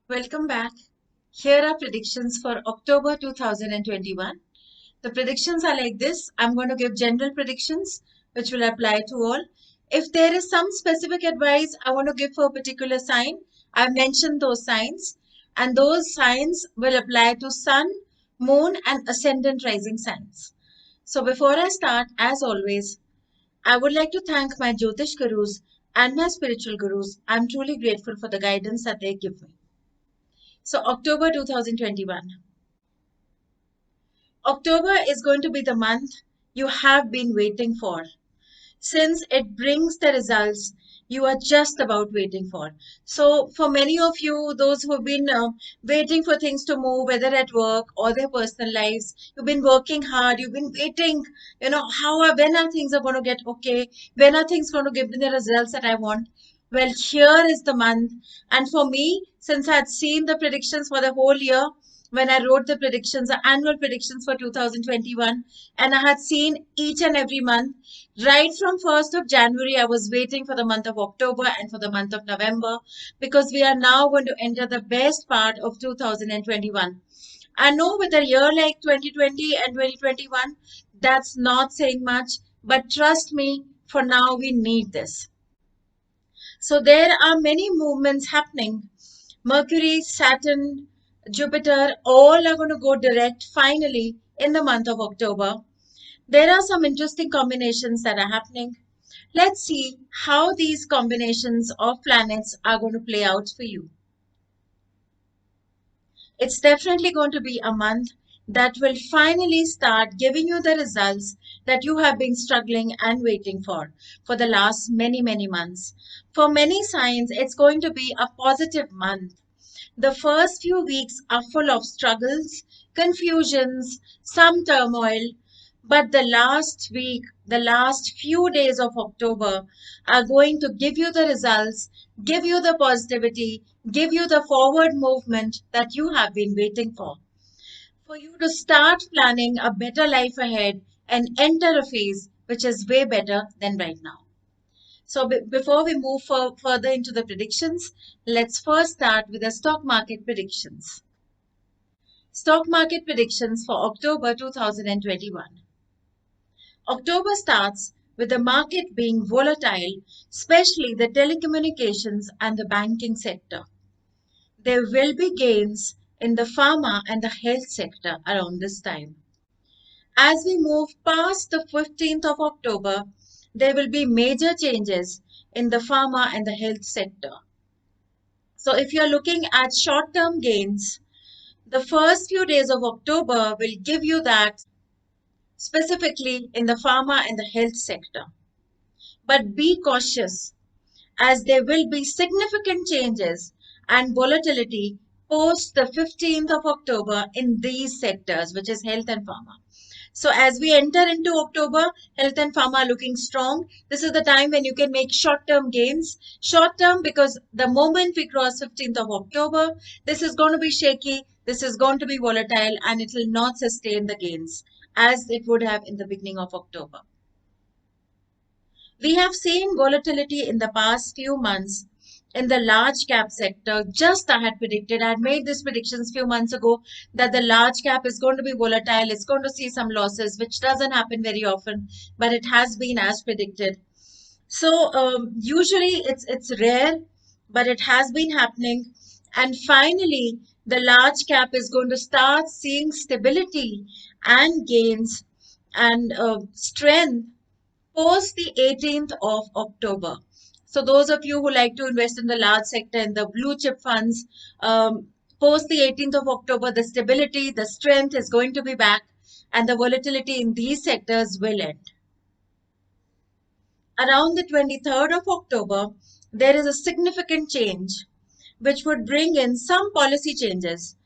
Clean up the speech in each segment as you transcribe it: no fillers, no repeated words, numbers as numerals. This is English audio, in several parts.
Welcome back. Here are predictions for October 2021. The predictions are like this. I'm going to give general predictions which will apply to all. If there is some specific advice I want to give for a particular sign, I've mentioned those signs, and those signs will apply to sun, moon, and ascendant rising signs. So before I start, as always, I would like to thank my Jyotish gurus and my spiritual gurus. I'm truly grateful for the guidance that they give me. So October 2021. October is going to be the month you have been waiting for. Since it brings the results you are just about waiting for. So for many of you, those who have been waiting for things to move, whether at work or their personal lives, you've been working hard, you've been waiting, when are things are going to get okay? When are things going to give me the results that I want? Well, here is the month. And for me, since I had seen the predictions for the whole year, when I wrote the predictions, the annual predictions for 2021, and I had seen each and every month, right from 1st of January, I was waiting for the month of October and for the month of November because we are now going to enter the best part of 2021. I know with a year like 2020 and 2021, that's not saying much, but trust me, for now, we need this. So there are many movements happening. Mercury, Saturn, Jupiter, all are going to go direct finally in the month of October. There are some interesting combinations that are happening. Let's see how these combinations of planets are going to play out for you. It's definitely going to be a month that will finally start giving you the results that you have been struggling and waiting for the last many months. For many signs, it's going to be a positive month. The first few weeks are full of struggles, confusions, some turmoil, but the last week, the last few days of October are going to give you the results, give you the positivity, give you the forward movement that you have been waiting for you to start planning a better life ahead and enter a phase which is way better than right now. So before we move further into the predictions, let's first start with the stock market predictions. Stock market predictions for October 2021. October starts with the market being volatile, especially the telecommunications and the banking sector. There will be gains in the pharma and the health sector around this time. As we move past the 15th of October, there will be major changes in the pharma and the health sector. So if you're looking at short-term gains, the first few days of October will give you that specifically in the pharma and the health sector. But be cautious as there will be significant changes and volatility post the 15th of October in these sectors, which is health and pharma. So as we enter into October, health and pharma are looking strong. This is the time when you can make short-term gains. Short-term because the moment we cross 15th of October, this is going to be shaky, this is going to be volatile, and it will not sustain the gains as it would have in the beginning of October. We have seen volatility in the past few months in the large cap sector. Just I had predicted, I had made these predictions few months ago that the large cap is going to be volatile. It's going to see some losses, which doesn't happen very often, but it has been as predicted. So usually it's rare, but it has been happening. And finally, the large cap is going to start seeing stability and gains and strength post the 18th of October. So those of you who like to invest in the large sector and the blue chip funds, post the 18th of October, the stability, the strength is going to be back and the volatility in these sectors will end. Around the 23rd of October, there is a significant change which would bring in some policy changes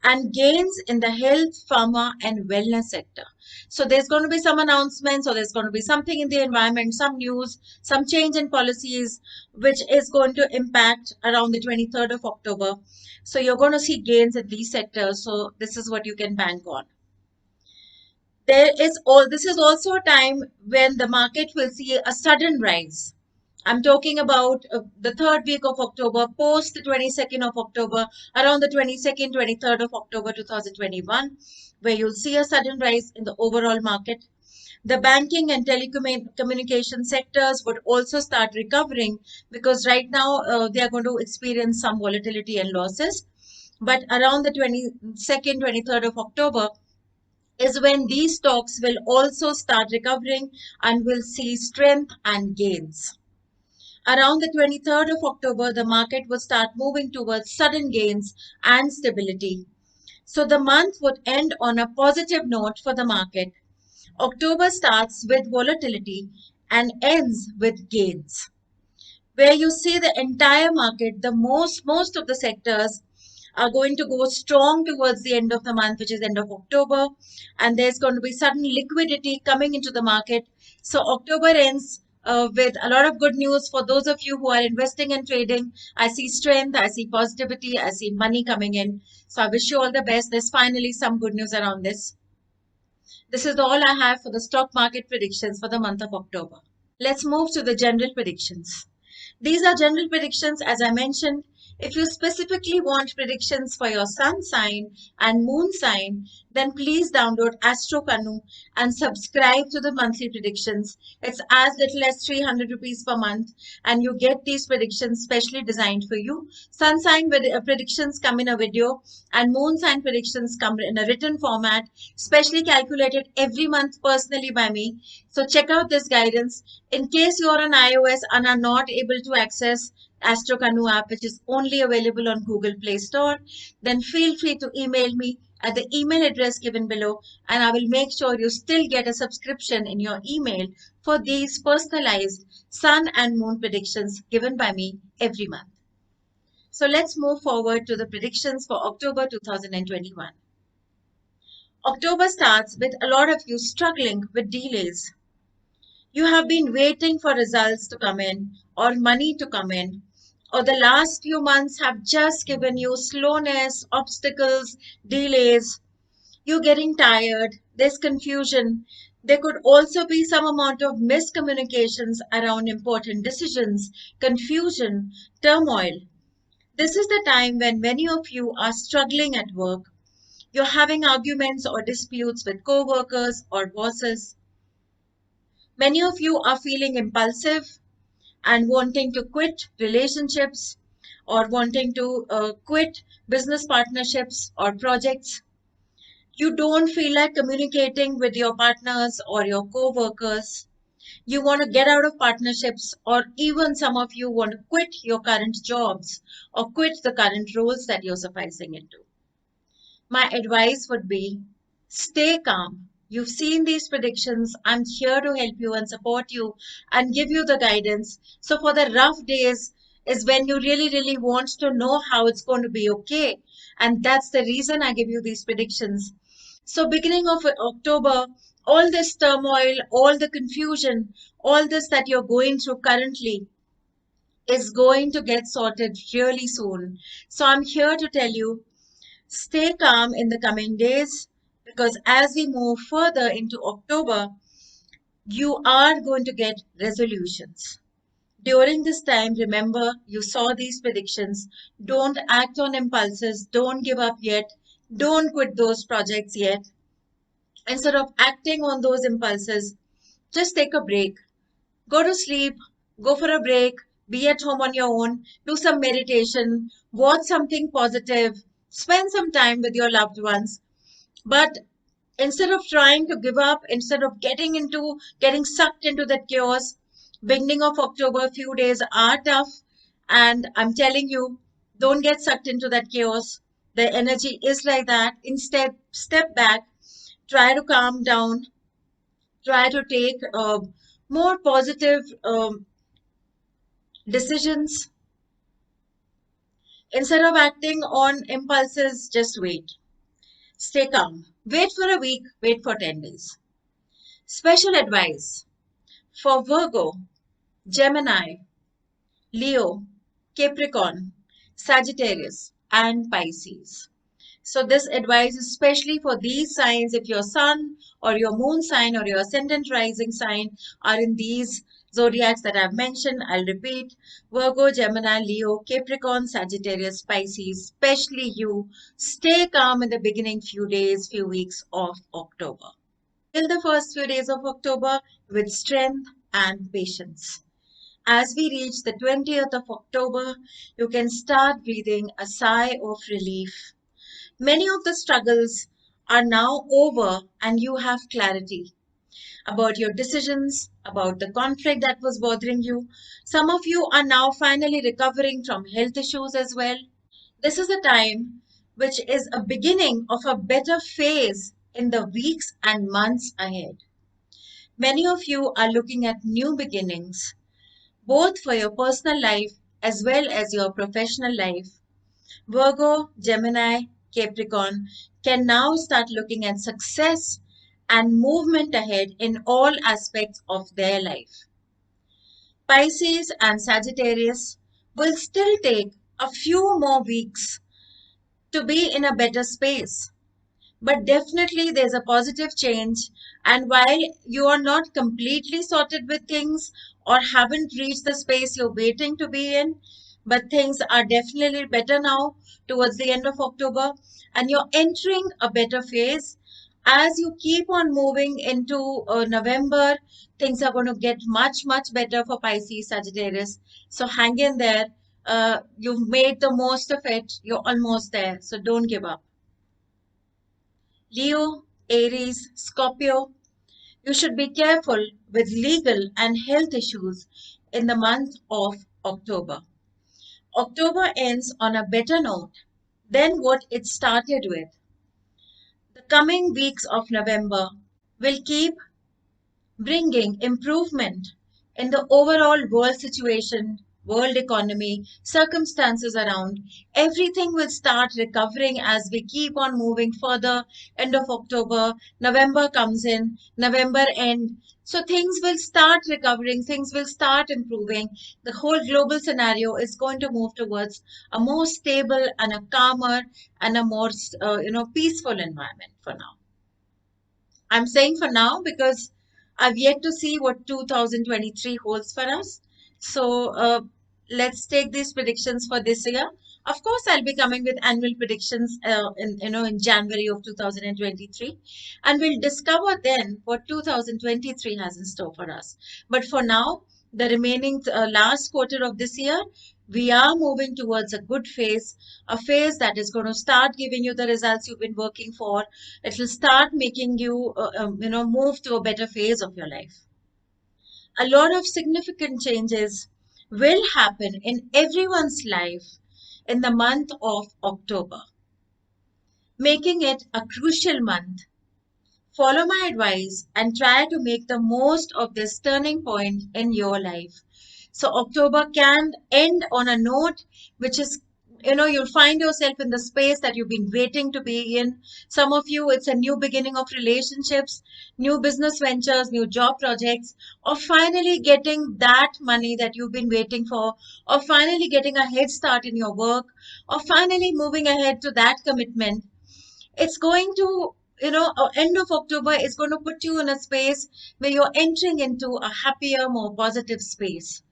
and gains in the health, pharma, and wellness sector. So there's going to be some announcements, or there's going to be something in the environment, some news, some change in policies, which is going to impact around the 23rd of October. So you're going to see gains in these sectors. So this is what you can bank on. This is also a time when the market will see a sudden rise I'm talking about the third week of October, post the 22nd of October, around the 22nd, 23rd of October 2021, where you'll see a sudden rise in the overall market. The banking and telecommunication sectors would also start recovering because right now they are going to experience some volatility and losses. But around the 22nd, 23rd of October is when these stocks will also start recovering and will see strength and gains. Around the 23rd of October, the market would start moving towards sudden gains and stability. So the month would end on a positive note for the market. October starts with volatility and ends with gains. Where you see the entire market, the most of the sectors are going to go strong towards the end of the month, which is end of October, and there's going to be sudden liquidity coming into the market. So October ends with a lot of good news for those of you who are investing and trading. I see strength, I see positivity, I see money coming in. So I wish you all the best. There's finally some good news around this. This is all I have for the stock market predictions for the month of October. Let's move to the general predictions. These are general predictions, as I mentioned. If you specifically want predictions for your sun sign and moon sign, then please download Astro Kanu and subscribe to the monthly predictions. It's as little as 300 rupees per month, and you get these predictions specially designed for you. Sun sign predictions come in a video, and moon sign predictions come in a written format, specially calculated every month personally by me. So check out this guidance. In case you are on iOS and are not able to access Astro Kanu app, which is only available on Google Play Store, then feel free to email me at the email address given below, and I will make sure you still get a subscription in your email for these personalized sun and moon predictions given by me every month. So let's move forward to the predictions for October 2021. October starts with a lot of you struggling with delays. You have been waiting for results to come in or money to come in, or the last few months have just given you slowness, obstacles, delays. You're getting tired, there's confusion. There could also be some amount of miscommunications around important decisions, confusion, turmoil. This is the time when many of you are struggling at work. You're having arguments or disputes with co-workers or bosses. Many of you are feeling impulsive and wanting to quit relationships or wanting to quit business partnerships or projects. You don't feel like communicating with your partners or your co-workers. You want to get out of partnerships, or even some of you want to quit your current jobs or quit the current roles that you're sufficing into. My advice would be stay calm. You've seen these predictions. I'm here to help you and support you and give you the guidance. So, for the rough days, is when you really want to know how it's going to be okay. And that's the reason I give you these predictions. So, beginning of October, all this turmoil, all the confusion, all this that you're going through currently is going to get sorted really soon. So, I'm here to tell you stay calm in the coming days, because as we move further into October, you are going to get resolutions. During this time, remember, you saw these predictions. Don't act on impulses. Don't give up yet. Don't quit those projects yet. Instead of acting on those impulses, just take a break. Go to sleep, go for a break, be at home on your own, do some meditation, watch something positive, spend some time with your loved ones. But instead of trying to give up, instead of getting sucked into that chaos, beginning of October, few days are tough. And I'm telling you, don't get sucked into that chaos. The energy is like that. Instead, step back, try to calm down, try to take more positive decisions. Instead of acting on impulses, just wait. Stay calm. Wait for a week, wait for 10 days. Special advice for Virgo, Gemini, Leo, Capricorn, Sagittarius, and Pisces. So this advice is especially for these signs. If your sun or your moon sign or your ascendant rising sign are in these zodiacs that I've mentioned, I'll repeat: Virgo, Gemini, Leo, Capricorn, Sagittarius, Pisces. Especially you, stay calm in the beginning few days, few weeks of October. Till the first few days of October with strength and patience. As we reach the 20th of October, you can start breathing a sigh of relief. Many of the struggles are now over and you have clarity about your decisions, about the conflict that was bothering you. Some of you are now finally recovering from health issues as well. This is a time which is a beginning of a better phase in the weeks and months ahead. Many of you are looking at new beginnings, both for your personal life as well as your professional life. Virgo, Gemini, Capricorn can now start looking at success and movement ahead in all aspects of their life. Pisces and Sagittarius will still take a few more weeks to be in a better space. But definitely there's a positive change. And while you are not completely sorted with things or haven't reached the space you're waiting to be in, but things are definitely better now towards the end of October, and you're entering a better phase. As you keep on moving into November, things are going to get much, much better for Pisces, Sagittarius. So hang in there. You've made the most of it. You're almost there. So don't give up. Leo, Aries, Scorpio, you should be careful with legal and health issues in the month of October. October ends on a better note than what it started with. The coming weeks of November will keep bringing improvement in the overall world situation, world economy, circumstances around. Everything will start recovering as we keep on moving further. End of October, November comes in, November end. So things will start recovering, things will start improving. The whole global scenario is going to move towards a more stable and a calmer and a more peaceful environment for now. I'm saying for now because I've yet to see what 2023 holds for us. So let's take these predictions for this year. Of course, I'll be coming with annual predictions in January of 2023, and we'll discover then what 2023 has in store for us. But for now, the remaining last quarter of this year, we are moving towards a good phase, a phase that is going to start giving you the results you've been working for. It will start making you move to a better phase of your life. A lot of significant changes will happen in everyone's life in the month of October, making it a crucial month. Follow my advice and try to make the most of this turning point in your life. So October can end on a note which is, you'll find yourself in the space that you've been waiting to be in. Some of you, it's a new beginning of relationships, new business ventures, new job projects, or finally getting that money that you've been waiting for, or finally getting a head start in your work, or finally moving ahead to that commitment. It's going to, end of October is going to put you in a space where you're entering into a happier, more positive space.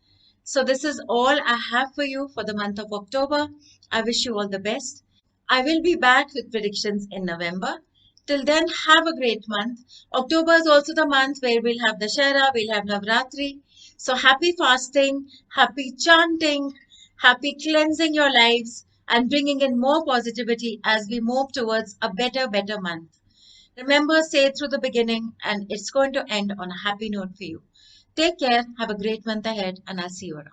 So this is all I have for you for the month of October. I wish you all the best. I will be back with predictions in November. Till then, have a great month. October is also the month where we'll have Dashera, we'll have Navratri. So happy fasting, happy chanting, happy cleansing your lives and bringing in more positivity as we move towards a better month. Remember, say it through the beginning and it's going to end on a happy note for you. Take care, have a great month ahead, and I'll see you around.